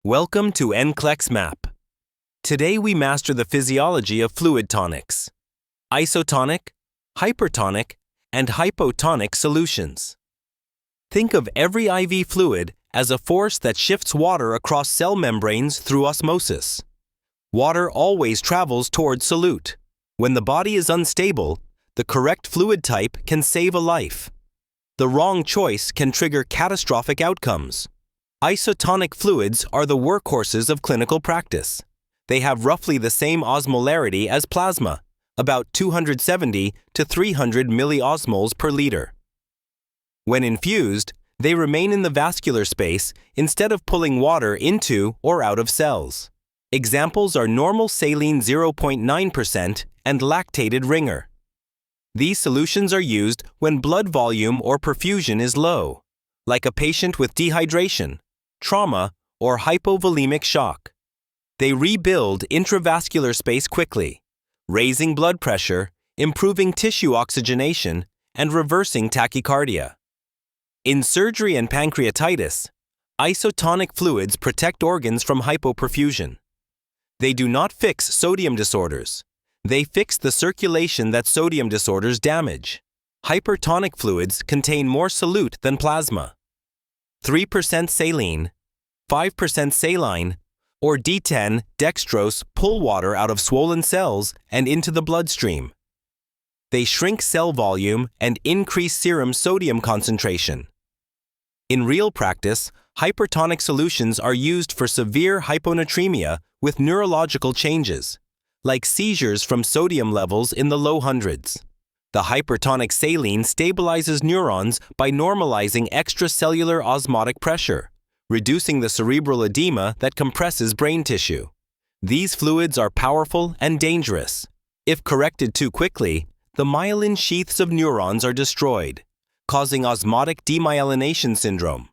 Welcome to NCLEX Map. Today we master the physiology of fluid tonics, isotonic, hypertonic, and hypotonic solutions. Think of every IV fluid as a force that shifts water across cell membranes through osmosis. Water always travels toward solute. When the body is unstable, the correct fluid type can save a life. The wrong choice can trigger catastrophic outcomes. Isotonic fluids are the workhorses of clinical practice. They have roughly the same osmolarity as plasma, about 270 to 300 milliosmoles per liter. When infused, they remain in the vascular space instead of pulling water into or out of cells. Examples are normal saline 0.9% and lactated ringer. These solutions are used when blood volume or perfusion is low, like a patient with dehydration, trauma, or hypovolemic shock. They rebuild intravascular space quickly, raising blood pressure, improving tissue oxygenation, and reversing tachycardia. In surgery and pancreatitis, isotonic fluids protect organs from hypoperfusion. They do not fix sodium disorders. They fix the circulation that sodium disorders damage. Hypertonic fluids contain more solute than plasma. 3% saline, 5% saline, or D10 dextrose pull water out of swollen cells and into the bloodstream. They shrink cell volume and increase serum sodium concentration. In real practice, hypertonic solutions are used for severe hyponatremia with neurological changes, like seizures from sodium levels in the low hundreds. The hypertonic saline stabilizes neurons by normalizing extracellular osmotic pressure, reducing the cerebral edema that compresses brain tissue. These fluids are powerful and dangerous. If corrected too quickly, the myelin sheaths of neurons are destroyed, causing osmotic demyelination syndrome.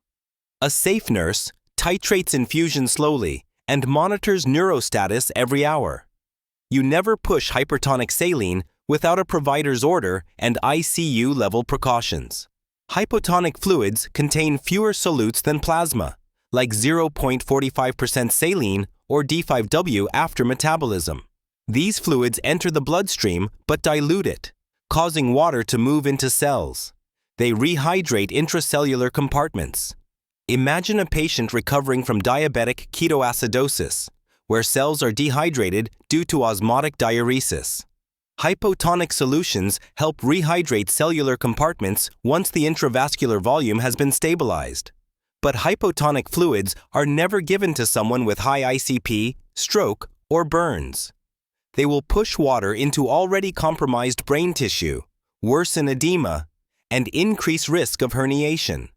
A safe nurse titrates infusion slowly and monitors neurostatus every hour. You never push hypertonic saline without a provider's order and ICU-level precautions. Hypotonic fluids contain fewer solutes than plasma, like 0.45% saline or D5W after metabolism. These fluids enter the bloodstream but dilute it, causing water to move into cells. They rehydrate intracellular compartments. Imagine a patient recovering from diabetic ketoacidosis, where cells are dehydrated due to osmotic diuresis. Hypotonic solutions help rehydrate cellular compartments once the intravascular volume has been stabilized. But hypotonic fluids are never given to someone with high ICP, stroke, or burns. They will push water into already compromised brain tissue, worsen edema, and increase risk of herniation.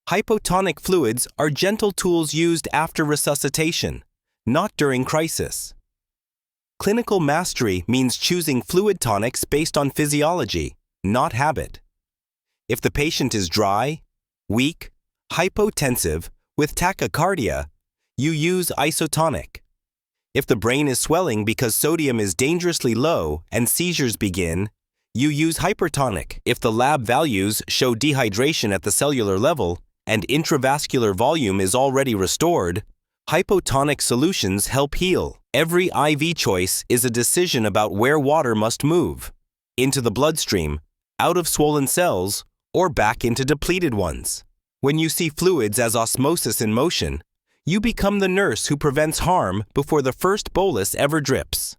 Hypotonic fluids are gentle tools used after resuscitation, not during crisis. Clinical mastery means choosing fluid tonics based on physiology, not habit. If the patient is dry, weak, hypotensive, with tachycardia, you use isotonic. If the brain is swelling because sodium is dangerously low and seizures begin, you use hypertonic. If the lab values show dehydration at the cellular level and intravascular volume is already restored, hypotonic solutions help heal. Every IV choice is a decision about where water must move, into the bloodstream, out of swollen cells, or back into depleted ones. When you see fluids as osmosis in motion, you become the nurse who prevents harm before the first bolus ever drips.